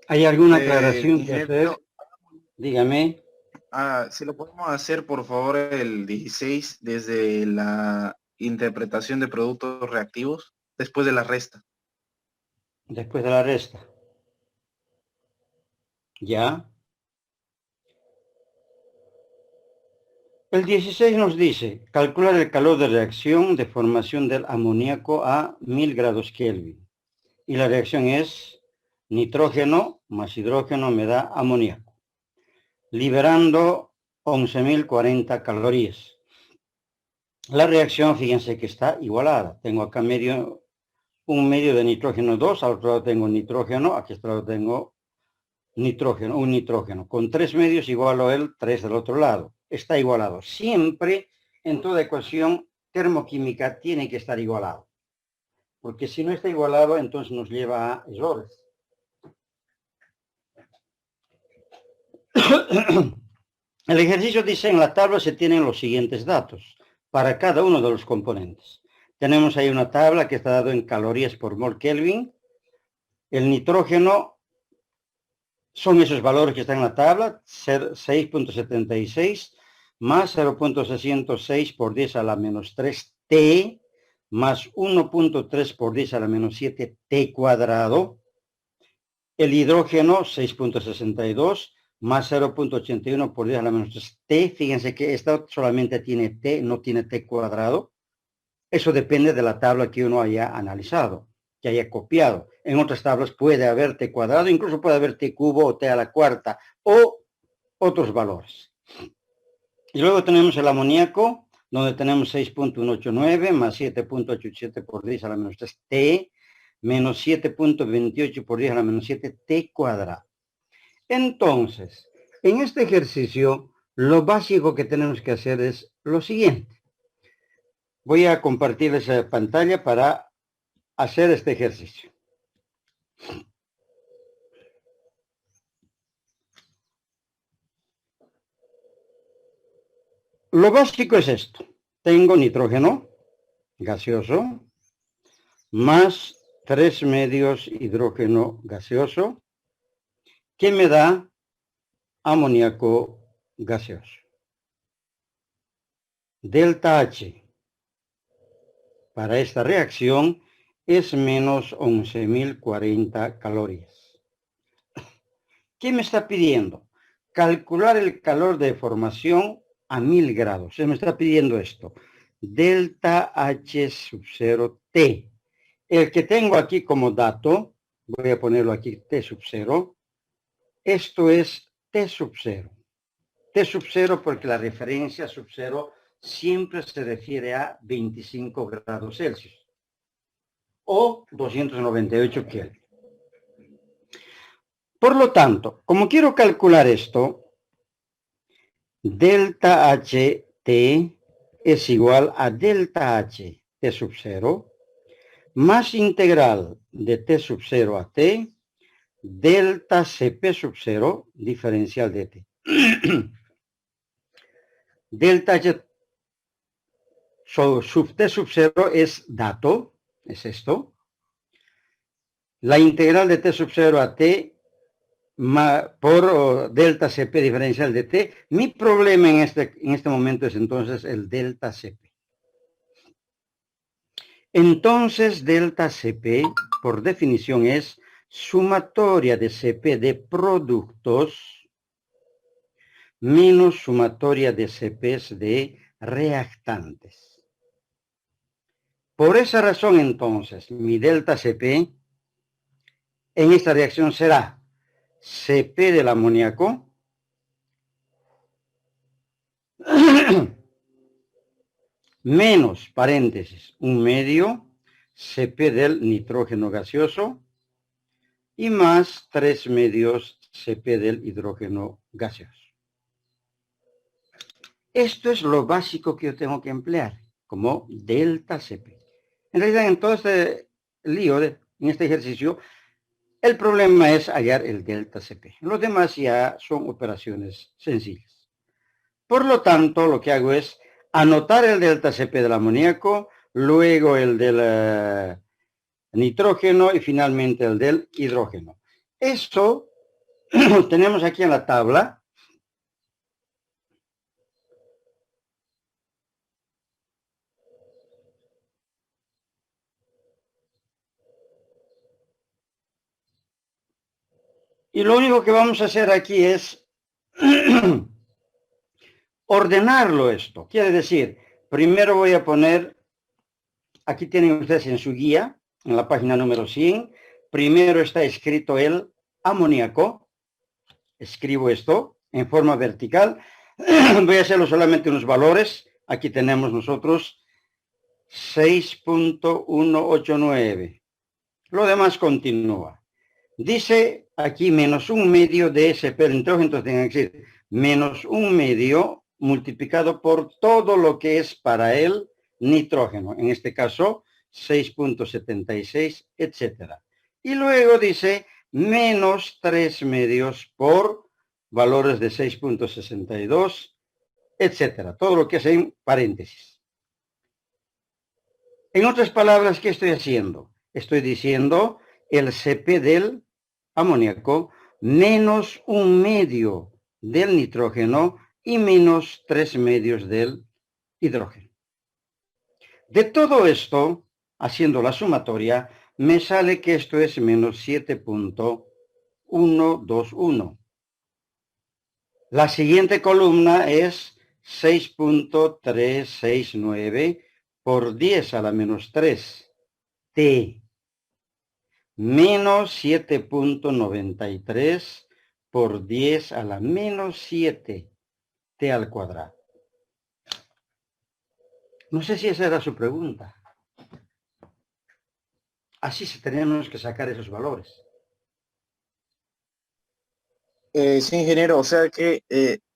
¿Hay alguna aclaración que hacer? Ingeniero, Dígame. si lo podemos hacer, por favor, el 16 desde la interpretación de productos reactivos, después de la resta. Después de la resta. ¿Ya? El 16 nos dice, calcular el calor de reacción de formación del amoníaco a 1000 grados Kelvin. Y la reacción es nitrógeno más hidrógeno me da amoníaco, liberando 11.040 calorías. La reacción, fíjense que está igualada. Tengo acá un medio de nitrógeno 2, al otro lado tengo nitrógeno, aquí al otro lado tengo nitrógeno, un nitrógeno. Con 3 medios igualo el 3 del otro lado. Está igualado. Siempre en toda ecuación termoquímica tiene que estar igualado. Porque si no está igualado, entonces nos lleva a errores. El ejercicio dice, en la tabla se tienen los siguientes datos para cada uno de los componentes. Tenemos ahí una tabla que está dado en calorías por mol Kelvin. El nitrógeno son esos valores que están en la tabla, 6.76 más 0.606 por 10 a la menos 3 T más 1.3 por 10 a la menos 7 T cuadrado. El hidrógeno 6.62 más 0.81 por 10 a la menos 3 T. Fíjense que esta solamente tiene T, no tiene T cuadrado. Eso depende de la tabla que uno haya analizado, que haya copiado. En otras tablas puede haber T cuadrado, incluso puede haber T cubo o T a la cuarta o otros valores. Y luego tenemos el amoníaco, donde tenemos 6.189 más 7.87 por 10 a la menos 3 T menos 7.28 por 10 a la menos 7 T cuadrado. Entonces, en este ejercicio, lo básico que tenemos que hacer es lo siguiente. Voy a compartir esa pantalla para hacer este ejercicio. Lo básico es esto. Tengo nitrógeno gaseoso más 3 medios hidrógeno gaseoso que me da amoníaco gaseoso. Delta H para esta reacción es menos 11.040 calorías. ¿Qué me está pidiendo? Calcular el calor de formación a 1000 grados. Se me está pidiendo esto. Delta H sub 0 T. El que tengo aquí como dato, voy a ponerlo aquí T sub 0. Esto es T sub 0. T sub 0 porque la referencia sub 0 siempre se refiere a 25 grados Celsius o 298 Kelvin. Por lo tanto, como quiero calcular esto, delta HT es igual a delta H T sub 0 más integral de T sub 0 a T delta Cp sub 0 diferencial de T. Delta H sub T sub 0 es dato, es esto. La integral de T sub 0 a T por delta Cp diferencial de T. Mi problema en este momento es entonces el delta Cp. Entonces delta Cp por definición es sumatoria de Cp de productos menos sumatoria de Cps de reactantes. Por esa razón entonces mi delta Cp en esta reacción será Cp del amoníaco menos, paréntesis, un medio Cp del nitrógeno gaseoso y más 3 medios Cp del hidrógeno gaseoso. Esto es lo básico que yo tengo que emplear como delta Cp. En realidad, en todo este lío, en este ejercicio, el problema es hallar el delta Cp. Los demás ya son operaciones sencillas. Por lo tanto, lo que hago es anotar el delta Cp del amoníaco, luego el del nitrógeno y finalmente el del hidrógeno. Esto tenemos aquí en la tabla y lo único que vamos a hacer aquí es ordenarlo esto. Quiere decir, primero voy a poner, aquí tienen ustedes en su guía, en la página número 100, primero está escrito el amoníaco. Escribo esto en forma vertical. Voy a hacerlo solamente unos valores. Aquí tenemos nosotros 6.189. Lo demás continúa. Dice aquí menos un medio de SP del nitrógeno, entonces tienen que decir menos un medio multiplicado por todo lo que es para el nitrógeno. En este caso, 6.76, etcétera. Y luego dice menos 3 medios por valores de 6.62, etcétera. Todo lo que es en paréntesis. En otras palabras, ¿qué estoy haciendo? Estoy diciendo el CP del amoníaco menos un medio del nitrógeno y menos 3 medios del hidrógeno. De todo esto, haciendo la sumatoria, me sale que esto es menos 7.121. La siguiente columna es 6.369 por 10 a la menos 3, T, menos 7.93 por 10 a la menos 7, T al cuadrado. No sé si esa era su pregunta. Así tenemos que sacar esos valores. Sí, ingeniero, o sea que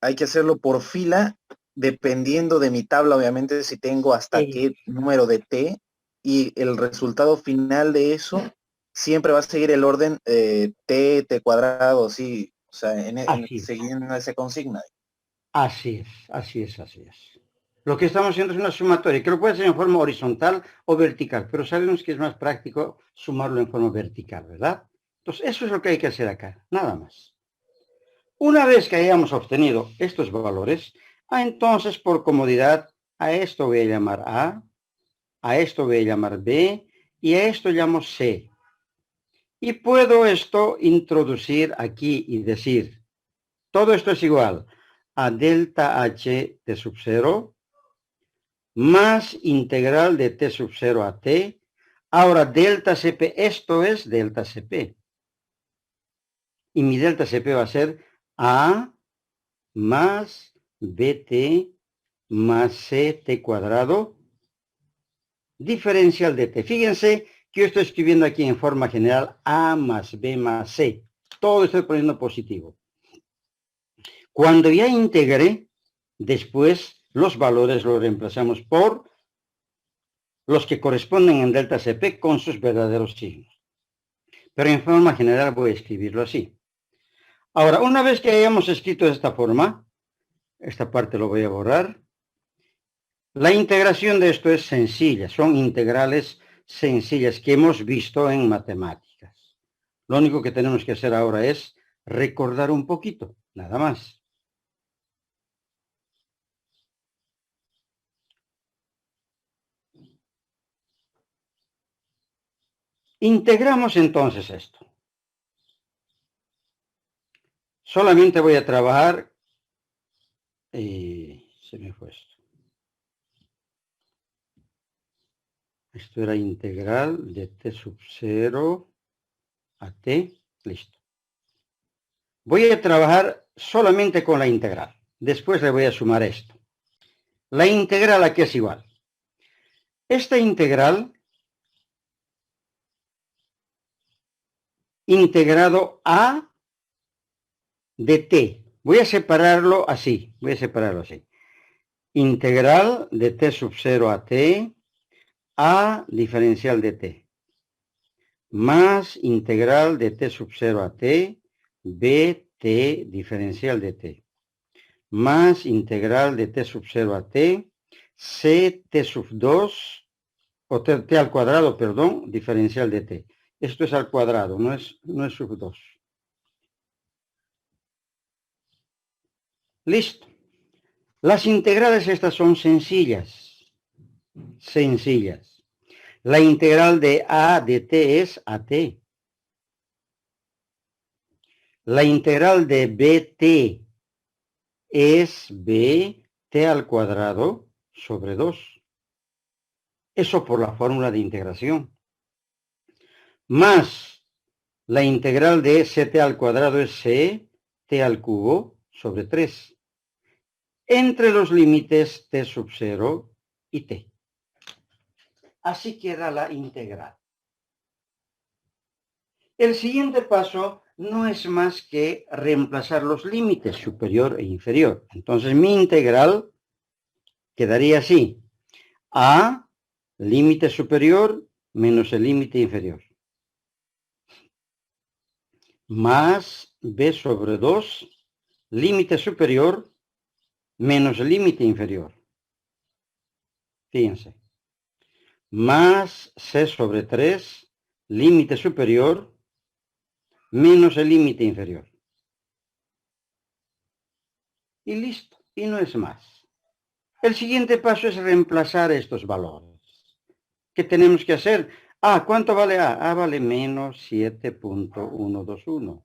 hay que hacerlo por fila, dependiendo de mi tabla, obviamente, si tengo hasta qué número de T, y el resultado final de eso siempre va a seguir el orden T cuadrado, sí, o sea, siguiendo esa consigna. Así es, así es, así es. Lo que estamos haciendo es una sumatoria, que lo puede hacer en forma horizontal o vertical, pero sabemos que es más práctico sumarlo en forma vertical, ¿verdad? Entonces, eso es lo que hay que hacer acá, nada más. Una vez que hayamos obtenido estos valores, entonces por comodidad a esto voy a llamar a esto voy a llamar B y a esto llamo C. Y puedo esto introducir aquí y decir, todo esto es igual a delta H T sub 0 más integral de T sub 0 a T. Ahora delta CP, esto es delta CP. Y mi delta CP va a ser A más BT más CT cuadrado diferencial de T. Fíjense que yo estoy escribiendo aquí en forma general A más B más C. Todo estoy poniendo positivo. Cuando ya integré, después los valores los reemplazamos por los que corresponden en delta CP con sus verdaderos signos. Pero en forma general voy a escribirlo así. Ahora, una vez que hayamos escrito de esta forma, esta parte lo voy a borrar. La integración de esto es sencilla, son integrales sencillas que hemos visto en matemáticas. Lo único que tenemos que hacer ahora es recordar un poquito, nada más. Integramos entonces esto. Solamente voy a trabajar, se me fue esto. Esto era integral de T sub 0 a T, listo. Voy a trabajar solamente con la integral. Después le voy a sumar esto. La integral aquí es igual. Esta integral integrado a de T. Voy a separarlo así. Integral de T sub 0 a T a diferencial de T. Más integral de T sub 0 a T BT diferencial de T. Más integral de T sub 0 a T CT sub 2 o T al cuadrado, perdón, diferencial de T. Esto es al cuadrado, no es sub 2. Listo. Las integrales estas son sencillas. Sencillas. La integral de a de t es at. La integral de bt es bt al cuadrado sobre 2. Eso por la fórmula de integración. Más la integral de ct al cuadrado es ct al cubo sobre 3. Entre los límites t sub 0 y t. Así queda la integral. El siguiente paso no es más que reemplazar los límites superior e inferior. Entonces mi integral quedaría así. A, límite superior, menos el límite inferior. Más b sobre 2, límite superior, menos el límite inferior. Fíjense. Más c sobre 3, límite superior, menos el límite inferior. Y listo, y no es más. El siguiente paso es reemplazar estos valores. ¿Qué tenemos que hacer? ¿Cuánto vale A? A vale menos 7.121.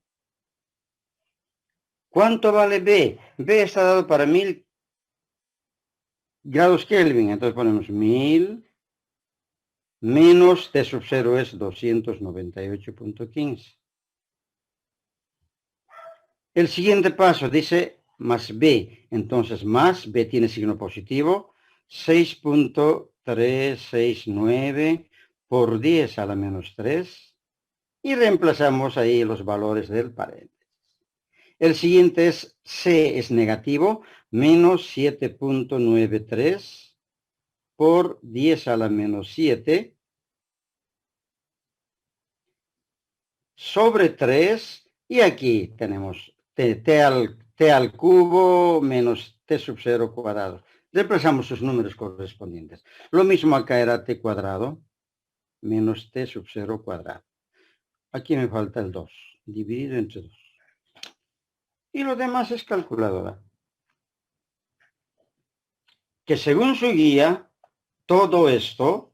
¿Cuánto vale B? B está dado para 1000 grados Kelvin. Entonces ponemos 1000 menos T sub 0 es 298.15. El siguiente paso dice más B. Entonces más B tiene signo positivo. 6.369 por 10 a la menos 3. Y reemplazamos ahí los valores del paréntesis. El siguiente es C es negativo. Menos 7.93 por 10 a la menos 7. Sobre 3. Y aquí tenemos t al cubo menos t sub 0 cuadrado. Reemplazamos sus números correspondientes. Lo mismo acá era t cuadrado menos t sub 0 cuadrado. Aquí me falta el 2, dividido entre 2. Y lo demás es calculadora. Que según su guía, todo esto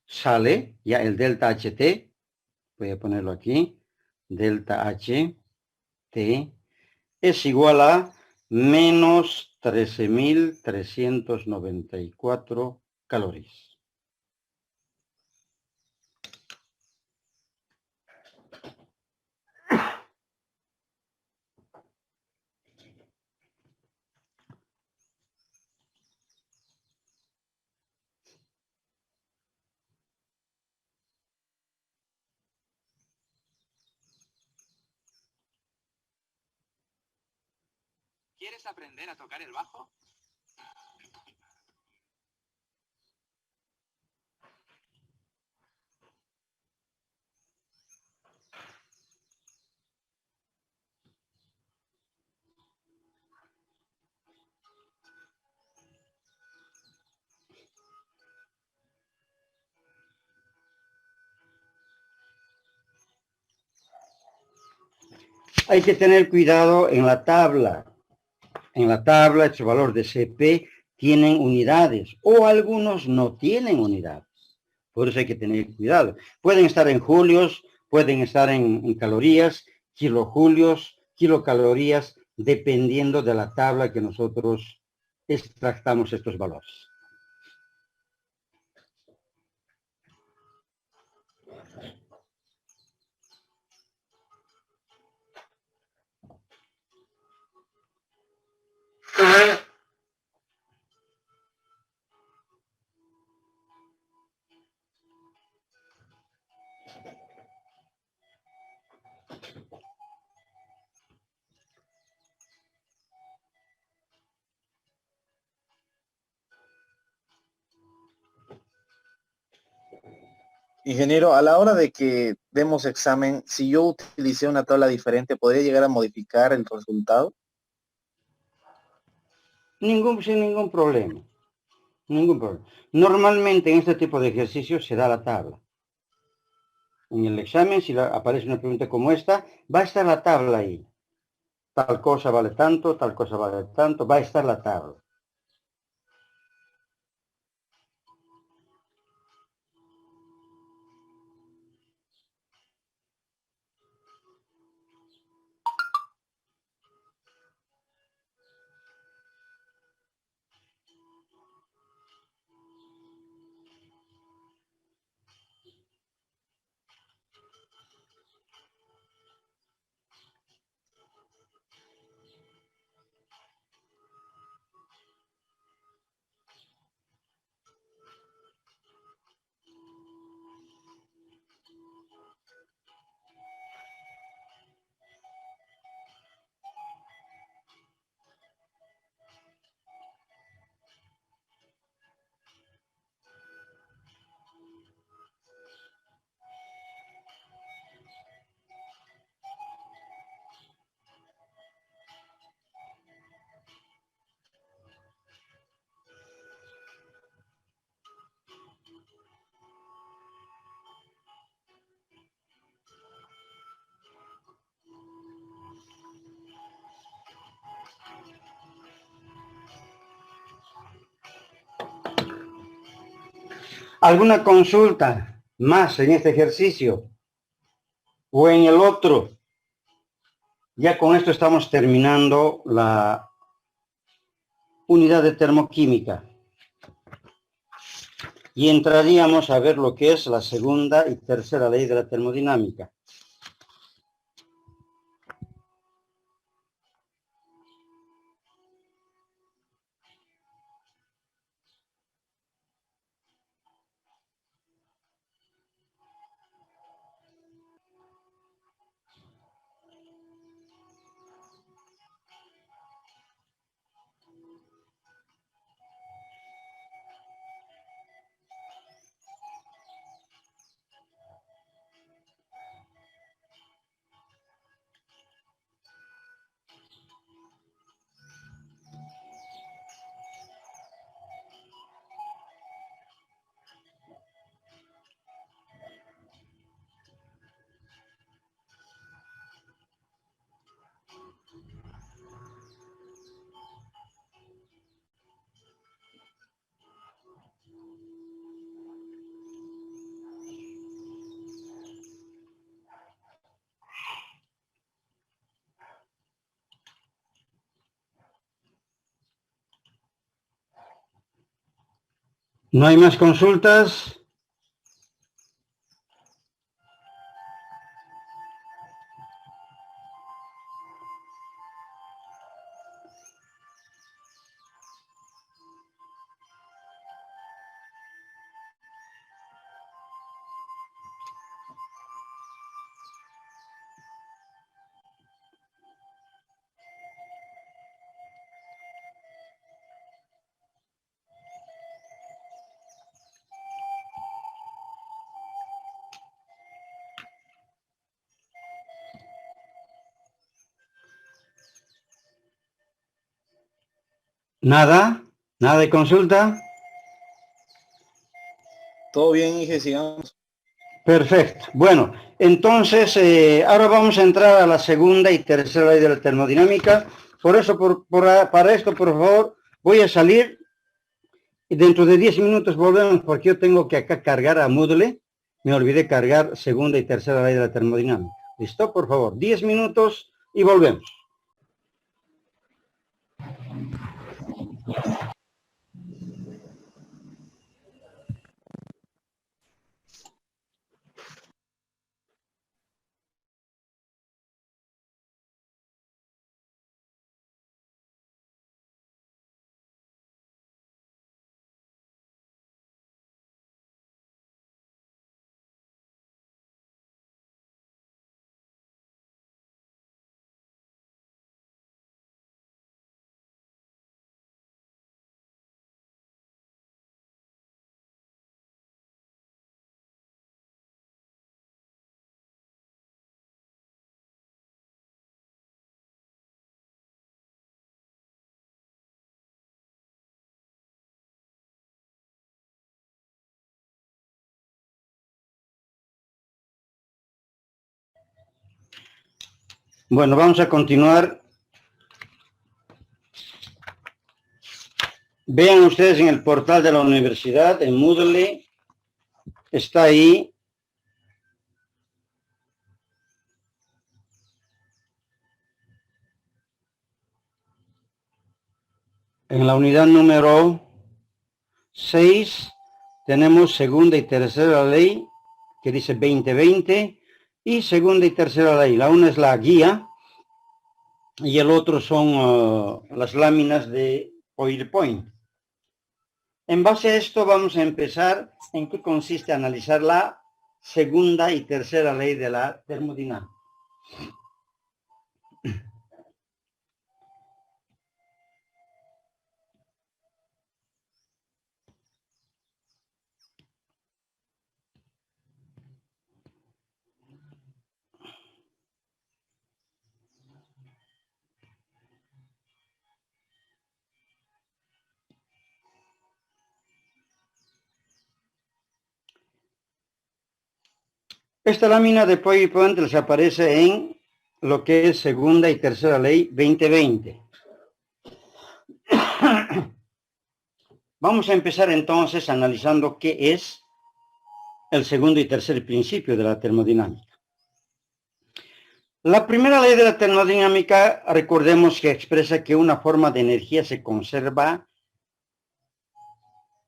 sale, ya el delta HT, voy a ponerlo aquí, delta HT es igual a menos 13.394 calorías. ¿Quieres aprender a tocar el bajo? Hay que tener cuidado en la tabla. En la tabla, el valor de CP tienen unidades o algunos no tienen unidades. Por eso hay que tener cuidado. Pueden estar en julios, pueden estar en calorías, kilojulios, kilocalorías, dependiendo de la tabla que nosotros extractamos estos valores. Ingeniero, a la hora de que demos examen, si yo utilicé una tabla diferente, ¿podría llegar a modificar el resultado? Sin ningún problema. Ningún problema. Normalmente en este tipo de ejercicios se da la tabla. En el examen, si aparece una pregunta como esta, va a estar la tabla ahí. tal cosa vale tanto, tal cosa vale tanto, va a estar la tabla. ¿Alguna consulta más en este ejercicio o en el otro? Ya con esto estamos terminando la unidad de termoquímica y entraríamos a ver lo que es la segunda y tercera ley de la termodinámica. ¿No hay más consultas? ¿Nada? ¿Nada de consulta? Todo bien, Inge, sigamos. Perfecto. Bueno, entonces ahora vamos a entrar a la segunda y tercera ley de la termodinámica. Por eso, para esto, por favor, voy a salir y dentro de 10 minutos volvemos porque yo tengo que acá cargar a Moodle. Me olvidé cargar segunda y tercera ley de la termodinámica. ¿Listo? Por favor, 10 minutos y volvemos. Bueno, vamos a continuar Vean ustedes en el portal de la universidad, en Moodle, está ahí. En la unidad número 6 tenemos segunda y tercera ley, que dice 2020, y segunda y tercera ley. La una es la guía y el otro son las láminas de PowerPoint. En base a esto vamos a empezar en qué consiste analizar la segunda y tercera ley de la termodinámica. Esta lámina de PowerPoint les aparece en lo que es segunda y tercera ley 2020. Vamos a empezar entonces analizando qué es el segundo y tercer principio de la termodinámica. La primera ley de la termodinámica, recordemos que expresa que una forma de energía se conserva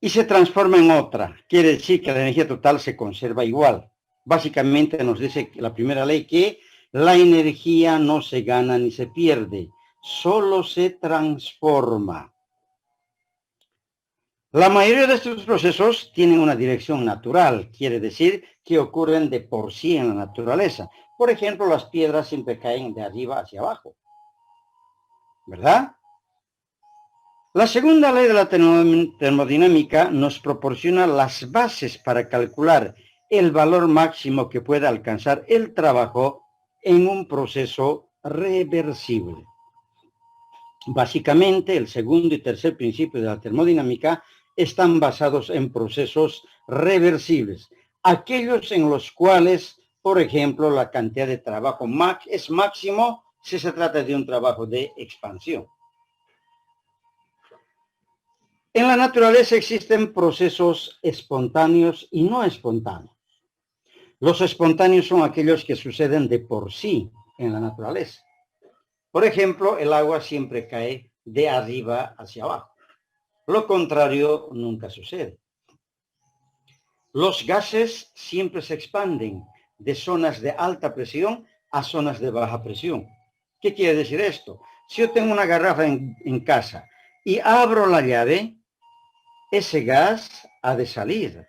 y se transforma en otra. Quiere decir que la energía total se conserva igual. Básicamente nos dice la primera ley que la energía no se gana ni se pierde, solo se transforma. La mayoría de estos procesos tienen una dirección natural, quiere decir que ocurren de por sí en la naturaleza. Por ejemplo, las piedras siempre caen de arriba hacia abajo, ¿verdad? La segunda ley de la termodinámica nos proporciona las bases para calcular el valor máximo que puede alcanzar el trabajo en un proceso reversible. Básicamente, el segundo y tercer principio de la termodinámica están basados en procesos reversibles, aquellos en los cuales, por ejemplo, la cantidad de trabajo es máximo si se trata de un trabajo de expansión. En la naturaleza existen procesos espontáneos y no espontáneos. Los espontáneos son aquellos que suceden de por sí en la naturaleza. Por ejemplo, el agua siempre cae de arriba hacia abajo. Lo contrario nunca sucede. Los gases siempre se expanden de zonas de alta presión a zonas de baja presión. ¿Qué quiere decir esto? Si yo tengo una garrafa en casa y abro la llave, ese gas ha de salir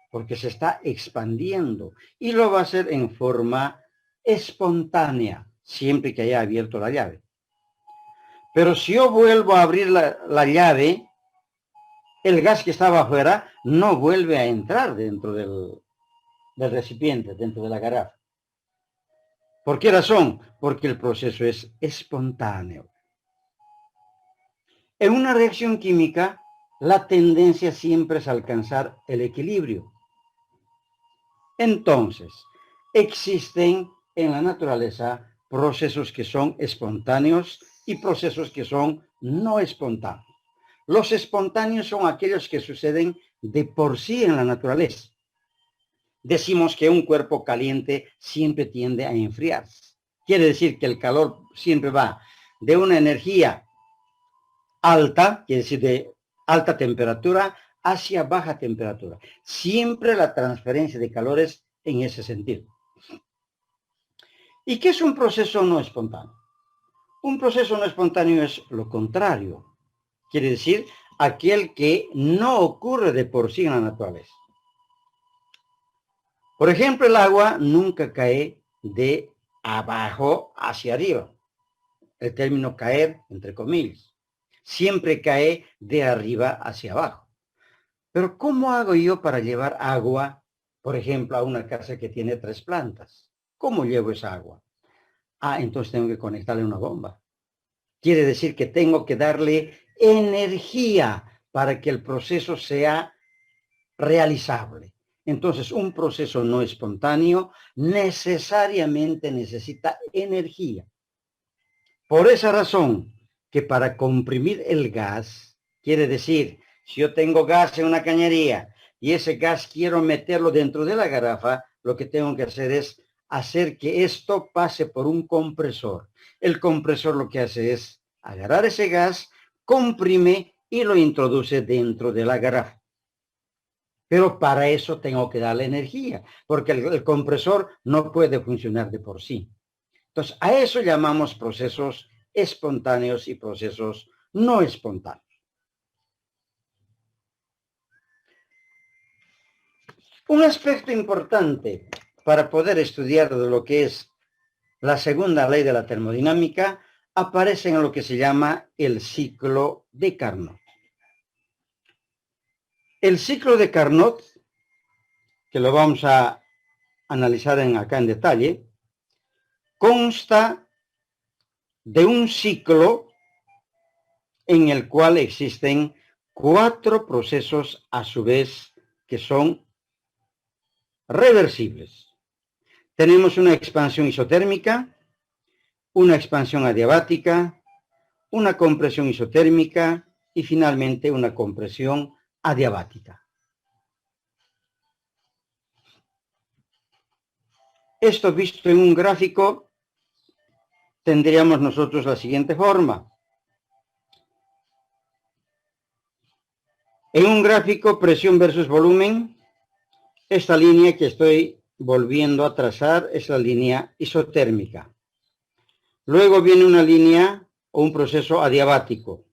porque se está expandiendo y lo va a hacer en forma espontánea siempre que haya abierto la llave. Pero si yo vuelvo a abrir la llave, el gas que estaba afuera no vuelve a entrar dentro del recipiente, dentro de la garrafa. ¿Por qué razón? Porque el proceso es espontáneo. En una reacción química, la tendencia siempre es alcanzar el equilibrio. Entonces, existen en la naturaleza procesos que son espontáneos y procesos que son no espontáneos. Los espontáneos son aquellos que suceden de por sí en la naturaleza. Decimos que un cuerpo caliente siempre tiende a enfriarse. Quiere decir que el calor siempre va de una energía alta, quiere decir de alta temperatura, hacia baja temperatura. Siempre la transferencia de calores en ese sentido. ¿Y qué es un proceso no espontáneo? Un proceso no espontáneo es lo contrario. Quiere decir aquel que no ocurre de por sí en la naturaleza. Por ejemplo, el agua nunca cae de abajo hacia arriba. El término caer, entre comillas. Siempre cae de arriba hacia abajo. Pero ¿cómo hago yo para llevar agua, por ejemplo, a una casa que tiene 3 plantas? ¿Cómo llevo esa agua? Entonces tengo que conectarle una bomba. Quiere decir que tengo que darle energía para que el proceso sea realizable. Entonces, un proceso no espontáneo necesariamente necesita energía. Por esa razón, que para comprimir el gas, Quiere decir, si yo tengo gas en una cañería y ese gas quiero meterlo dentro de la garrafa, lo que tengo que hacer es hacer que esto pase por un compresor. El compresor lo que hace es agarrar ese gas, comprime y lo introduce dentro de la garrafa. Pero para eso tengo que darle energía, porque el compresor no puede funcionar de por sí. Entonces, a eso llamamos procesos espontáneos y procesos no espontáneos. Un aspecto importante para poder estudiar de lo que es la segunda ley de la termodinámica aparece en lo que se llama el ciclo de Carnot. El ciclo de Carnot, que lo vamos a analizar acá en detalle, consta de un ciclo en el cual existen 4 procesos a su vez que son reversibles. Tenemos una expansión isotérmica, una expansión adiabática, una compresión isotérmica y finalmente una compresión adiabática. Esto visto en un gráfico tendríamos nosotros la siguiente forma. En un gráfico presión versus volumen, esta línea que estoy volviendo a trazar es la línea isotérmica. Luego viene una línea o un proceso adiabático.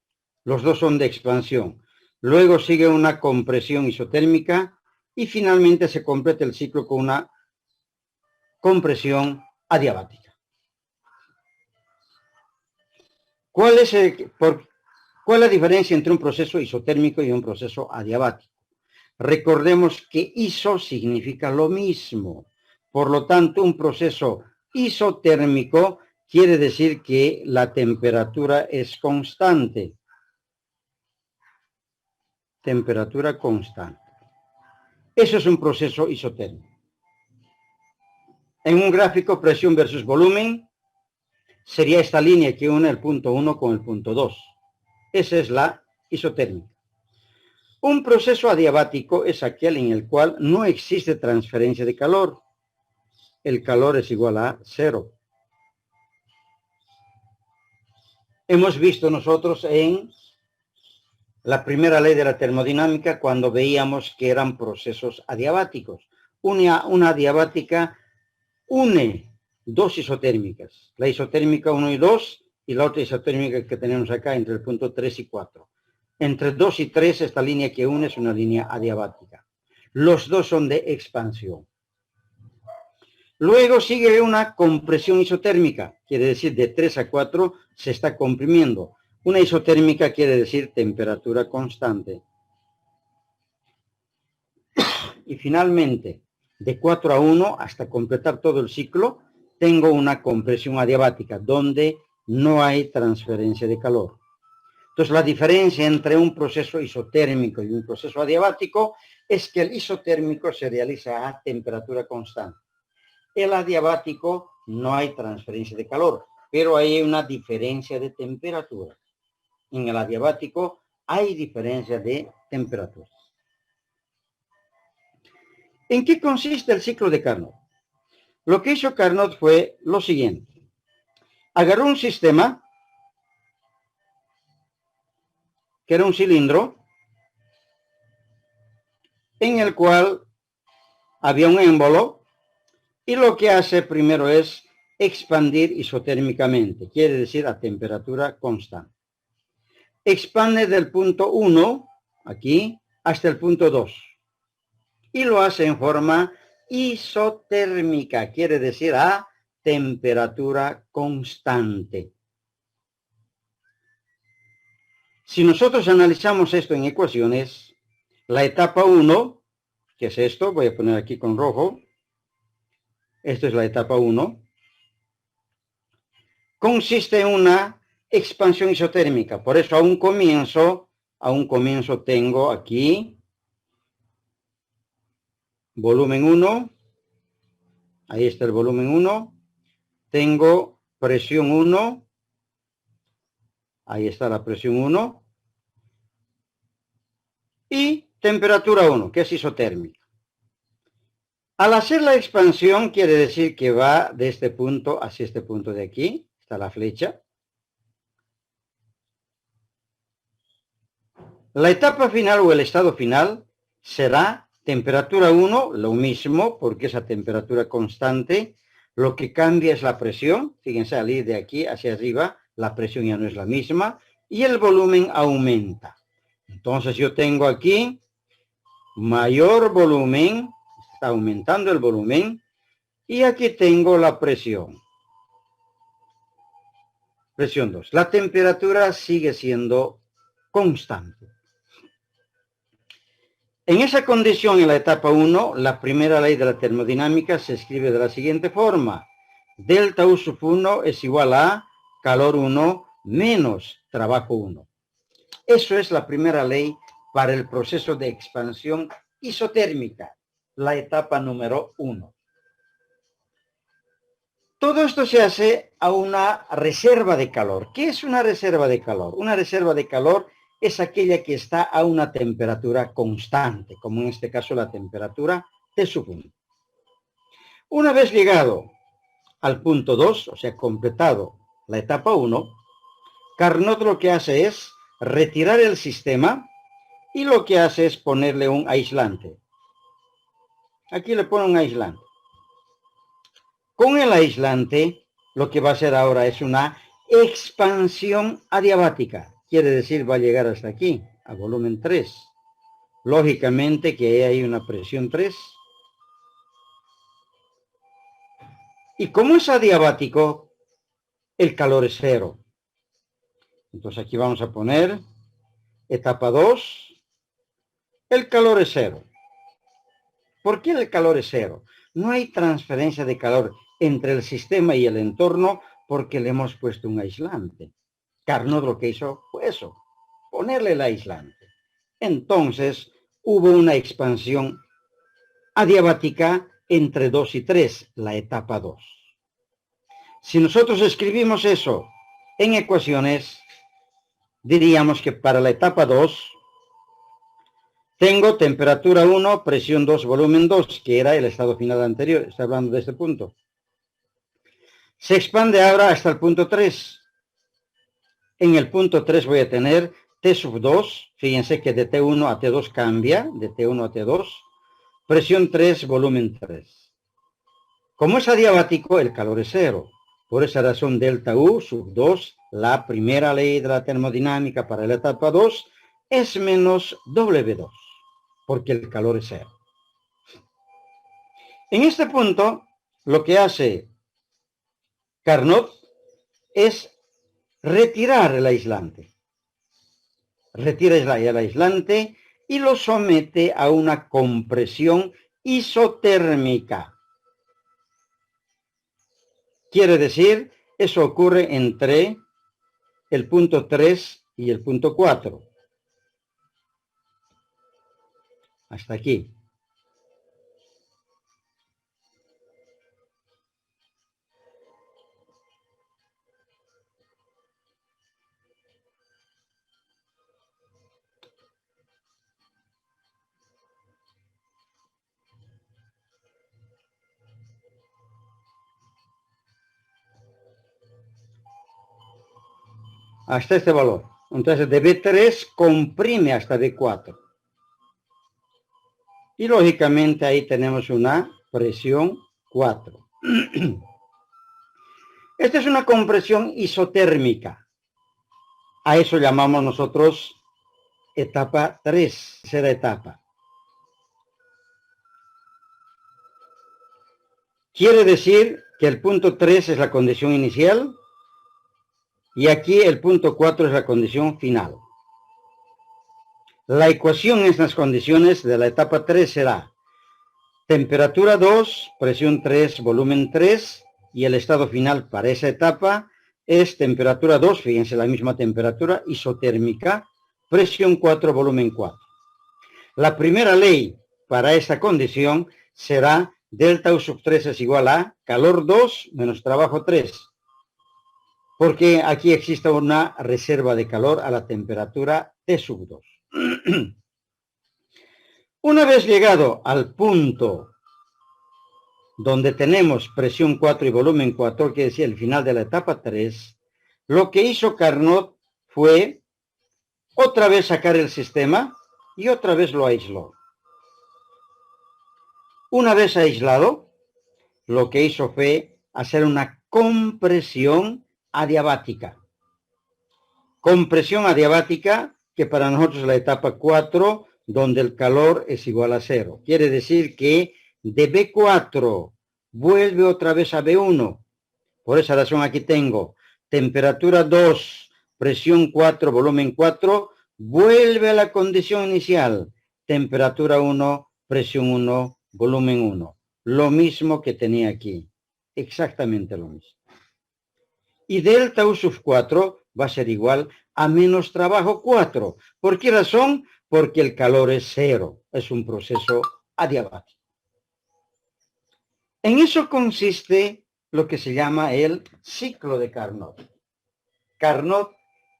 Los dos son de expansión. Luego sigue una compresión isotérmica y finalmente se completa el ciclo con una compresión adiabática. ¿Cuál es la diferencia entre un proceso isotérmico y un proceso adiabático? Recordemos que iso significa lo mismo. Por lo tanto, un proceso isotérmico quiere decir que la temperatura es constante. Temperatura constante. Eso es un proceso isotérmico. En un gráfico presión versus volumen, sería esta línea que une el punto 1 con el punto 2. Esa es la isotérmica. Un proceso adiabático es aquel en el cual no existe transferencia de calor. El calor es igual a 0. Hemos visto nosotros en la primera ley de la termodinámica cuando veíamos que eran procesos adiabáticos. Una adiabática une dos isotérmicas, la isotérmica 1 y 2 y la otra isotérmica que tenemos acá entre el punto 3 y 4. Entre 2 y 3 esta línea que une es una línea adiabática. Los dos son de expansión. Luego sigue una compresión isotérmica, quiere decir de 3 a 4 se está comprimiendo. Una isotérmica quiere decir temperatura constante. Y finalmente, de 4 a 1 hasta completar todo el ciclo, tengo una compresión adiabática, donde no hay transferencia de calor. Entonces, la diferencia entre un proceso isotérmico y un proceso adiabático es que el isotérmico se realiza a temperatura constante. El adiabático no hay transferencia de calor, pero hay una diferencia de temperatura. En el adiabático hay diferencia de temperatura. ¿En qué consiste el ciclo de Carnot? Lo que hizo Carnot fue lo siguiente. Agarró un sistema que era un cilindro en el cual había un émbolo y lo que hace primero es expandir isotérmicamente, quiere decir a temperatura constante. Expande del punto 1, aquí, hasta el punto 2 y lo hace en forma isotérmica, quiere decir a temperatura constante. Si nosotros analizamos esto en ecuaciones, la etapa 1, que es esto, voy a poner aquí con rojo, esto es la etapa 1, consiste en una expansión isotérmica. Por eso a un comienzo tengo aquí volumen 1, ahí está el volumen 1, tengo presión 1, ahí está la presión 1, y temperatura 1, que es isotérmica. Al hacer la expansión quiere decir que va de este punto hacia este punto de aquí, está la flecha. La etapa final o el estado final será temperatura 1, lo mismo, porque es a temperatura constante. Lo que cambia es la presión. Fíjense, al ir de aquí hacia arriba, la presión ya no es la misma y el volumen aumenta. Entonces yo tengo aquí mayor volumen, está aumentando el volumen, y aquí tengo la presión. Presión 2. La temperatura sigue siendo constante. En esa condición, en la etapa 1, la primera ley de la termodinámica se escribe de la siguiente forma. Delta U sub 1 es igual a calor 1 menos trabajo 1. Eso es la primera ley para el proceso de expansión isotérmica, la etapa número 1. Todo esto se hace a una reserva de calor. ¿Qué es una reserva de calor? Una reserva de calor es aquella que está a una temperatura constante, como en este caso la temperatura T sub 1. Una vez llegado al punto 2, o sea, completado la etapa 1, Carnot lo que hace es retirar el sistema y lo que hace es ponerle un aislante. Aquí le pone un aislante. Con el aislante, lo que va a hacer ahora es una expansión adiabática. Quiere decir, va a llegar hasta aquí, a volumen 3. Lógicamente que hay una presión 3. Y como es adiabático, el calor es 0. Entonces aquí vamos a poner etapa 2. El calor es 0. ¿Por qué el calor es 0? No hay transferencia de calor entre el sistema y el entorno porque le hemos puesto un aislante. Carnot lo que hizo fue eso, ponerle el aislante. Entonces hubo una expansión adiabática entre 2 y 3, la etapa 2. Si nosotros escribimos eso en ecuaciones, diríamos que para la etapa 2 tengo temperatura 1, presión 2, volumen 2, que era el estado final anterior. Está hablando de este punto. Se expande ahora hasta el punto 3. En el punto 3 voy a tener T sub 2. Fíjense que de T1 a T2 cambia, de T1 a T2. Presión 3, volumen 3. Como es adiabático, el calor es 0. Por esa razón, delta U sub 2, la primera ley de la termodinámica para la etapa 2, es menos W2, porque el calor es 0. En este punto, lo que hace Carnot es retirar el aislante. Retira el aislante y lo somete a una compresión isotérmica. Quiere decir, eso ocurre entre el punto 3 y el punto 4. Hasta aquí. Hasta este valor. Entonces de B3 comprime hasta B4. Y lógicamente ahí tenemos una presión 4. Esta es una compresión isotérmica. A eso llamamos nosotros etapa 3, tercera etapa. Quiere decir que el punto 3 es la condición inicial y aquí el punto 4 es la condición final. La ecuación en estas condiciones de la etapa 3 será temperatura 2, presión 3, volumen 3, y el estado final para esa etapa es temperatura 2, fíjense la misma temperatura, isotérmica, presión 4, volumen 4. La primera ley para esta condición será delta U sub 3 es igual a calor 2 menos trabajo 3, porque aquí existe una reserva de calor a la temperatura T sub 2. Una vez llegado al punto donde tenemos presión 4 y volumen 4, que decía el final de la etapa 3, lo que hizo Carnot fue otra vez sacar el sistema y otra vez lo aisló. Una vez aislado, lo que hizo fue hacer una compresión adiabática. Compresión adiabática que para nosotros es la etapa 4, donde el calor es igual a 0. Quiere decir que de B4 vuelve otra vez a B1. Por esa razón aquí tengo temperatura 2, presión 4, volumen 4, vuelve a la condición inicial. Temperatura 1, presión 1, volumen 1. Lo mismo que tenía aquí. Exactamente lo mismo. Y delta U sub 4 va a ser igual a menos trabajo 4. ¿Por qué razón? Porque el calor es 0. Es un proceso adiabático. En eso consiste lo que se llama el ciclo de Carnot. Carnot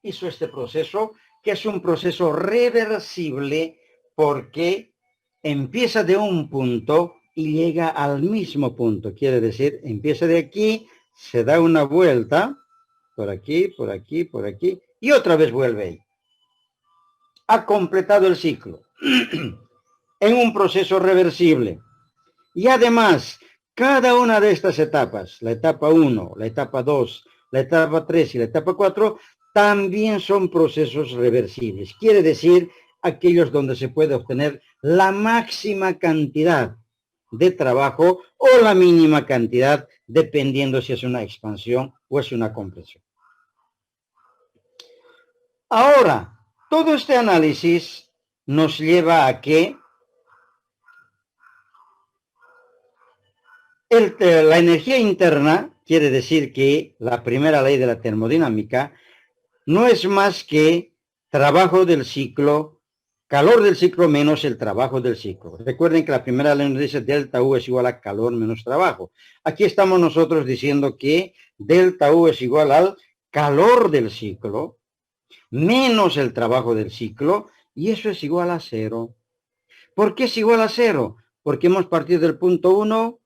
hizo este proceso, que es un proceso reversible porque empieza de un punto y llega al mismo punto. Quiere decir, empieza de aquí, se da una vuelta, por aquí, por aquí, por aquí, y otra vez vuelve ahí. Ha completado el ciclo en un proceso reversible. Y además, cada una de estas etapas, la etapa 1, la etapa 2, la etapa 3 y la etapa 4, también son procesos reversibles. Quiere decir, aquellos donde se puede obtener la máxima cantidad de trabajo o la mínima cantidad, dependiendo si es una expansión o es una compresión. Ahora, todo este análisis nos lleva a que la energía interna, quiere decir que la primera ley de la termodinámica, no es más que trabajo del ciclo, calor del ciclo menos el trabajo del ciclo. Recuerden que la primera ley nos dice delta U es igual a calor menos trabajo. Aquí estamos nosotros diciendo que delta U es igual al calor del ciclo menos el trabajo del ciclo, y eso es igual a 0. ¿Por qué es igual a 0? Porque hemos partido del punto 1,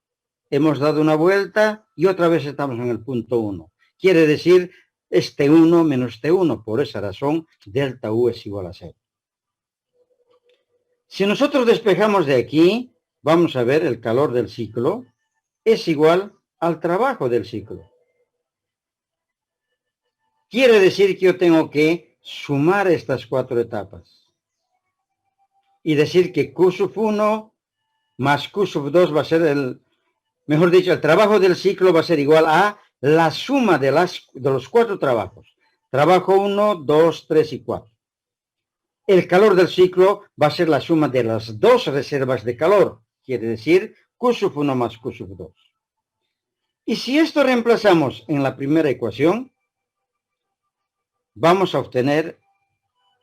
hemos dado una vuelta y otra vez estamos en el punto 1. Quiere decir, es T1 menos T1. Por esa razón, delta U es igual a 0. Si nosotros despejamos de aquí, vamos a ver el calor del ciclo es igual al trabajo del ciclo. Quiere decir que yo tengo que sumar estas 4 etapas y decir que Q sub 1 más Q sub 2 va a ser mejor dicho, el trabajo del ciclo va a ser igual a la suma de los 4 trabajos. Trabajo 1, 2, 3 y 4. El calor del ciclo va a ser la suma de las 2 reservas de calor. Quiere decir Q sub 1 más Q sub 2. Y si esto reemplazamos en la primera ecuación, vamos a obtener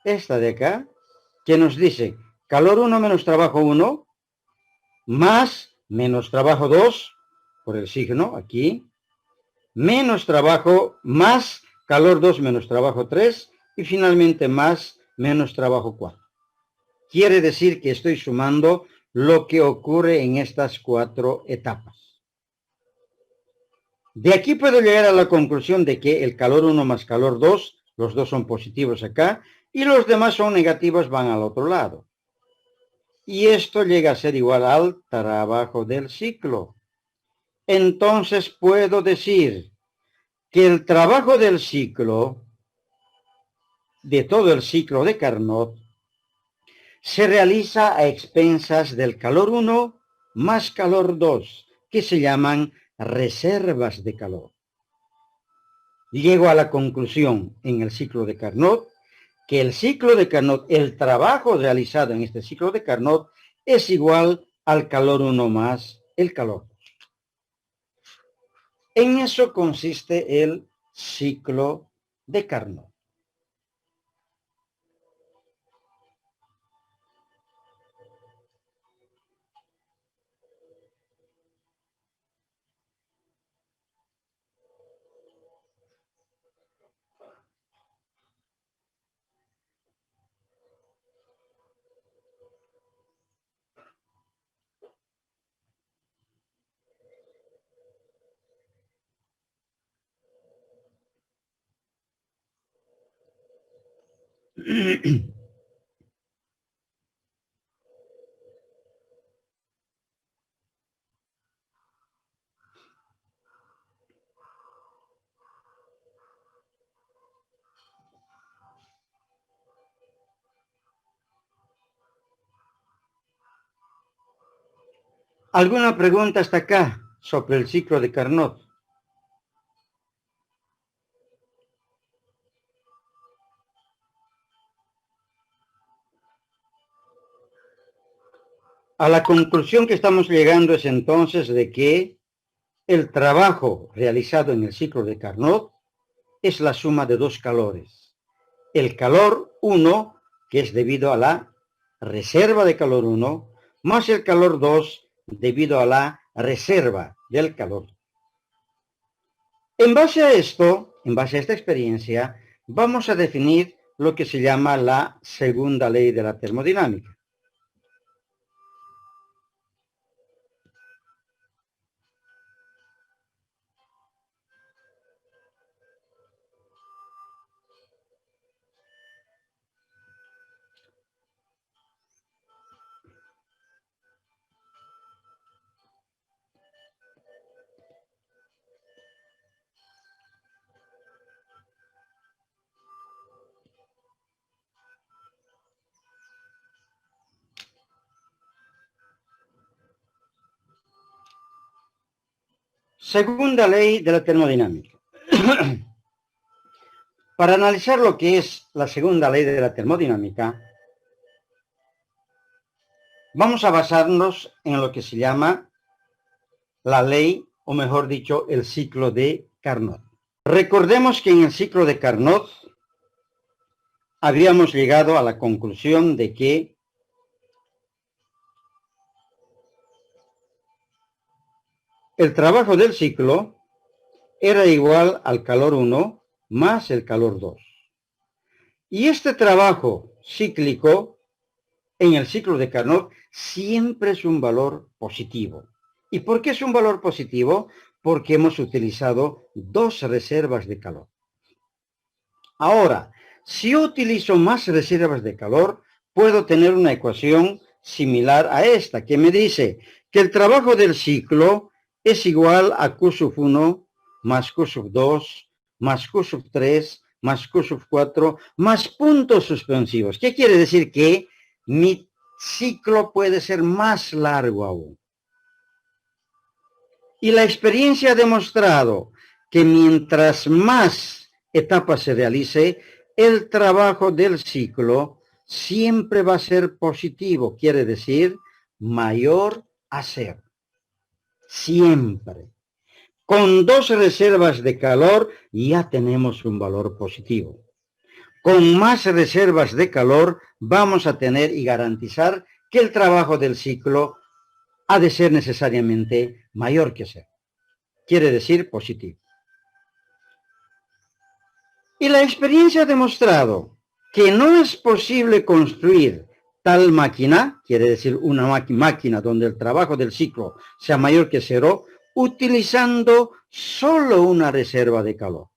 esta de acá, que nos dice calor 1 menos trabajo 1 más menos trabajo 2 por el signo aquí, menos trabajo más calor 2 menos trabajo 3 y finalmente más menos trabajo 4. Quiere decir que estoy sumando lo que ocurre en estas 4 etapas. De aquí puedo llegar a la conclusión de que el calor 1 más calor 2, los dos son positivos acá, y los demás son negativos, van al otro lado. Y esto llega a ser igual al trabajo del ciclo. Entonces puedo decir que el trabajo del ciclo, de todo el ciclo de Carnot, se realiza a expensas del calor 1 más calor 2, que se llaman reservas de calor. Llego a la conclusión en el ciclo de Carnot que el ciclo de Carnot, el trabajo realizado en este ciclo de Carnot, es igual al calor 1 más el calor 2. En eso consiste el ciclo de Carnot. ¿Alguna pregunta hasta acá sobre el ciclo de Carnot? A la conclusión que estamos llegando es entonces de que el trabajo realizado en el ciclo de Carnot es la suma de dos calores. El calor 1, que es debido a la reserva de calor 1, más el calor 2, debido a la reserva del calor. En base a esto, en base a esta experiencia, vamos a definir lo que se llama la segunda ley de la termodinámica. Segunda ley de la termodinámica. Para analizar lo que es la segunda ley de la termodinámica, vamos a basarnos en lo que se llama la ley, o mejor dicho, el ciclo de Carnot. Recordemos que en el ciclo de Carnot habíamos llegado a la conclusión de que el trabajo del ciclo era igual al calor 1 más el calor 2. Y este trabajo cíclico en el ciclo de Carnot siempre es un valor positivo. ¿Y por qué es un valor positivo? Porque hemos utilizado dos reservas de calor. Ahora, si yo utilizo más reservas de calor, puedo tener una ecuación similar a esta, que me dice que el trabajo del ciclo es igual a Q sub 1 más Q sub 2 más Q sub 3 más Q sub 4 más puntos suspensivos. ¿Qué quiere decir? Que mi ciclo puede ser más largo aún. Y la experiencia ha demostrado que mientras más etapas se realice, el trabajo del ciclo siempre va a ser positivo, quiere decir mayor a cero. Siempre. Con dos reservas de calor ya tenemos un valor positivo. Con más reservas de calor vamos a tener y garantizar que el trabajo del ciclo ha de ser necesariamente mayor que cero. Quiere decir positivo. Y la experiencia ha demostrado que no es posible construir tal máquina, quiere decir una máquina donde el trabajo del ciclo sea mayor que cero, utilizando solo una reserva de calor.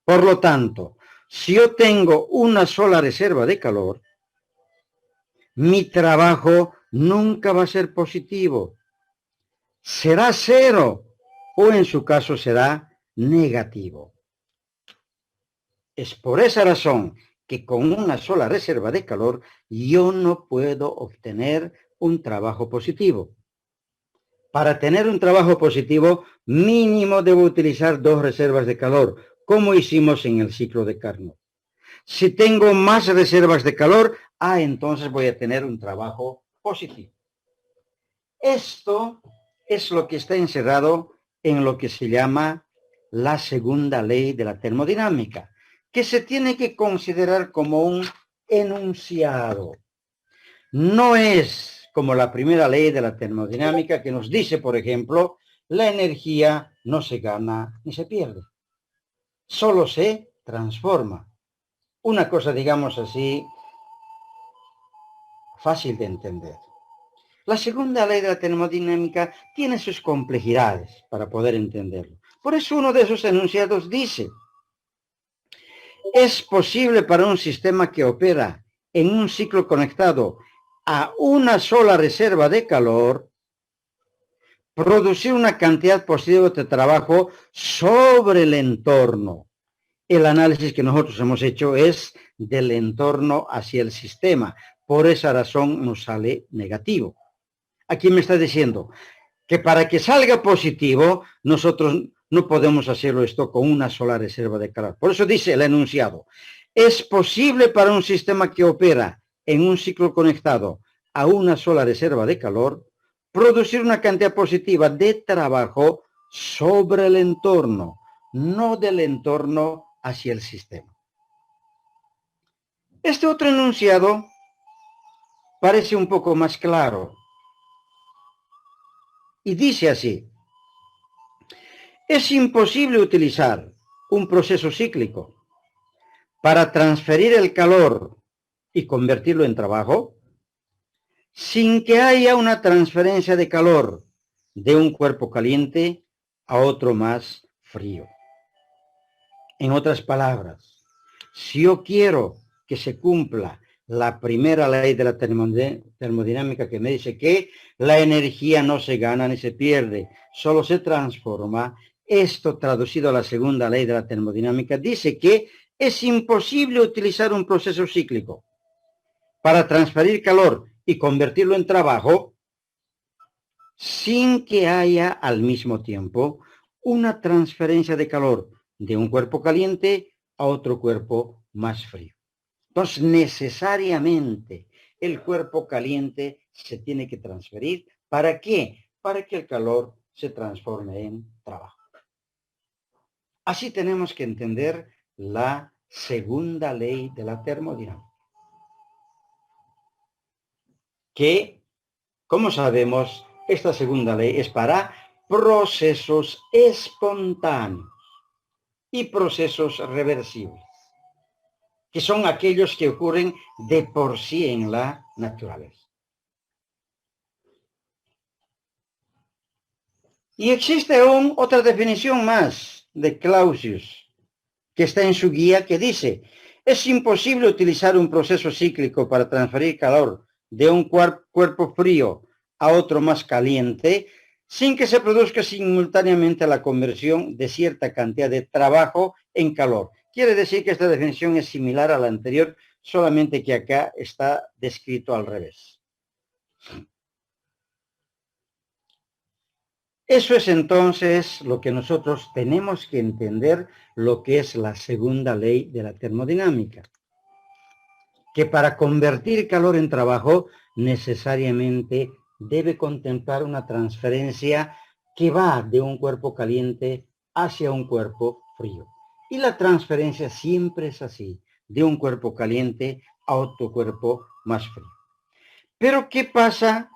Por lo tanto, si yo tengo una sola reserva de calor, mi trabajo nunca va a ser positivo. Será cero o en su caso será negativo. Es por esa razón que con una sola reserva de calor yo no puedo obtener un trabajo positivo. Para tener un trabajo positivo, mínimo debo utilizar dos reservas de calor, como hicimos en el ciclo de Carnot. Si tengo más reservas de calor, entonces voy a tener un trabajo positivo. Esto es lo que está encerrado en lo que se llama la segunda ley de la termodinámica, que se tiene que considerar como un enunciado. No es como la primera ley de la termodinámica que nos dice, por ejemplo, la energía no se gana ni se pierde, solo se transforma. Una cosa, digamos así, fácil de entender. La segunda ley de la termodinámica tiene sus complejidades para poder entenderlo. Por eso uno de esos enunciados dice, Es posible para un sistema que opera en un ciclo conectado a una sola reserva de calor producir una cantidad positiva de trabajo sobre el entorno. El análisis que nosotros hemos hecho es del entorno hacia el sistema. Por esa razón nos sale negativo. Aquí me está diciendo que para que salga positivo, nosotros no podemos hacerlo esto con una sola reserva de calor. Por eso dice el enunciado, es posible para un sistema que opera en un ciclo conectado a una sola reserva de calor, producir una cantidad positiva de trabajo sobre el entorno, no del entorno hacia el sistema. Este otro enunciado parece un poco más claro y dice así: es imposible utilizar un proceso cíclico para transferir el calor y convertirlo en trabajo sin que haya una transferencia de calor de un cuerpo caliente a otro más frío. En otras palabras, si yo quiero que se cumpla la primera ley de la termodinámica que me dice que la energía no se gana ni se pierde, solo se transforma, esto traducido a la segunda ley de la termodinámica dice que es imposible utilizar un proceso cíclico para transferir calor y convertirlo en trabajo sin que haya al mismo tiempo una transferencia de calor de un cuerpo caliente a otro cuerpo más frío. Entonces, necesariamente el cuerpo caliente se tiene que transferir. ¿Para qué? Para que el calor se transforme en trabajo. Así tenemos que entender la segunda ley de la termodinámica, que, como sabemos, esta segunda ley es para procesos espontáneos y procesos reversibles, que son aquellos que ocurren de por sí en la naturaleza. Y existe aún otra definición más de Clausius, que está en su guía, que dice: es imposible utilizar un proceso cíclico para transferir calor de un cuerpo frío a otro más caliente sin que se produzca simultáneamente la conversión de cierta cantidad de trabajo en calor. Quiere decir que esta definición es similar a la anterior, solamente que acá está descrito al revés. Eso es entonces lo que nosotros tenemos que entender, lo que es la segunda ley de la termodinámica. Que para convertir calor en trabajo, necesariamente debe contemplar una transferencia que va de un cuerpo caliente hacia un cuerpo frío. Y la transferencia siempre es así, de un cuerpo caliente a otro cuerpo más frío. Pero ¿qué pasa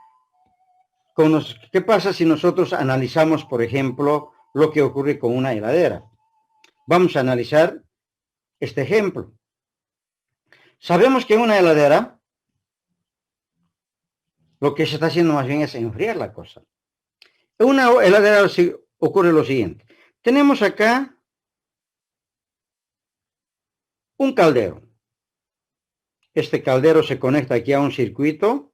si nosotros analizamos, por ejemplo, lo que ocurre con una heladera? Vamos a analizar este ejemplo. Sabemos que en una heladera lo que se está haciendo más bien es enfriar la cosa. En una heladera ocurre lo siguiente. Tenemos acá un caldero. Este caldero se conecta aquí a un circuito.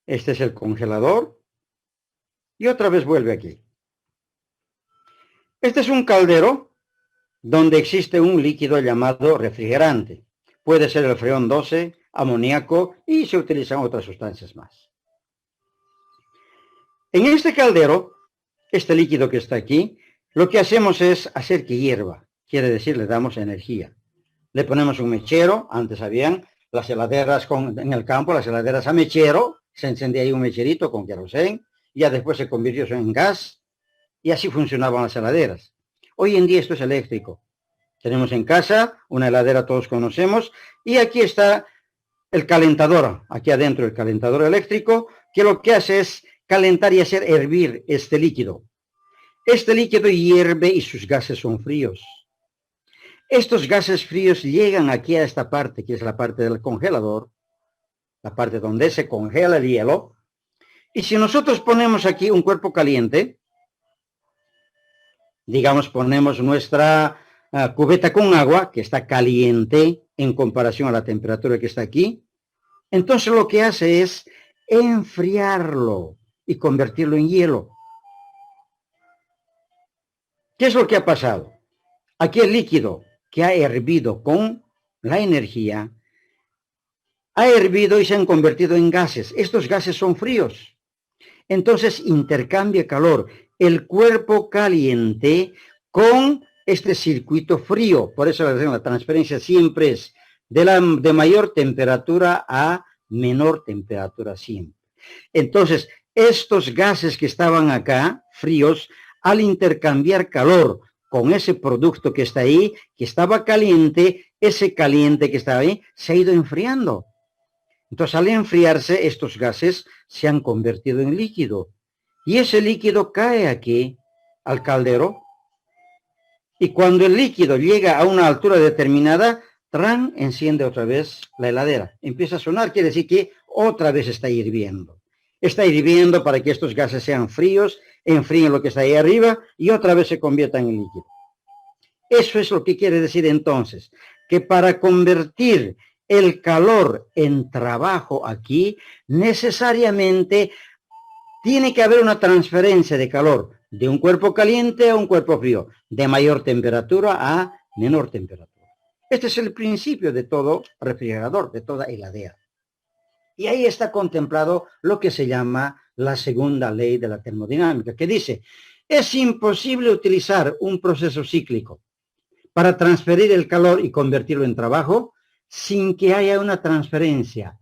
Este es el congelador. Y otra vez vuelve aquí. Este es un caldero donde existe un líquido llamado refrigerante. Puede ser el freón 12, amoníaco, y se utilizan otras sustancias más. En este caldero, este líquido que está aquí, lo que hacemos es hacer que hierva. Quiere decir, le damos energía. Le ponemos un mechero. Antes habían las heladeras en el campo, las heladeras a mechero. Se encendía ahí un mecherito con querosén. Ya después se convirtió eso en gas. Y así funcionaban las heladeras. Hoy en día esto es eléctrico. Tenemos en casa una heladera, todos conocemos. Y aquí está el calentador. Aquí adentro el calentador eléctrico, que lo que hace es calentar y hacer hervir este líquido. Este líquido hierve y sus gases son fríos. Estos gases fríos llegan aquí a esta parte, que es la parte del congelador, la parte donde se congela el hielo. Y si nosotros ponemos aquí un cuerpo caliente, digamos ponemos nuestra cubeta con agua, que está caliente en comparación a la temperatura que está aquí. Entonces lo que hace es enfriarlo y convertirlo en hielo. ¿Qué es lo que ha pasado? Aquí el líquido que ha hervido con la energía, ha hervido y se han convertido en gases. Estos gases son fríos. Entonces intercambia calor el cuerpo caliente con este circuito frío. Por eso la transferencia siempre es de mayor temperatura a menor temperatura siempre. Entonces, estos gases que estaban acá, fríos, al intercambiar calor con ese producto que está ahí, que estaba caliente, ese caliente que estaba ahí se ha ido enfriando. Entonces, al enfriarse, estos gases se han convertido en líquido. Y ese líquido cae aquí, al caldero. Y cuando el líquido llega a una altura determinada, ¡tran!, enciende otra vez la heladera. Empieza a sonar, quiere decir que otra vez está hirviendo. Está hirviendo para que estos gases sean fríos, enfríen lo que está ahí arriba y otra vez se conviertan en líquido. Eso es lo que quiere decir entonces, que para convertir el calor en trabajo aquí, necesariamente tiene que haber una transferencia de calor de un cuerpo caliente a un cuerpo frío, de mayor temperatura a menor temperatura. Este es el principio de todo refrigerador, de toda heladera. Y ahí está contemplado lo que se llama la segunda ley de la termodinámica, que dice, es imposible utilizar un proceso cíclico para transferir el calor y convertirlo en trabajo sin que haya una transferencia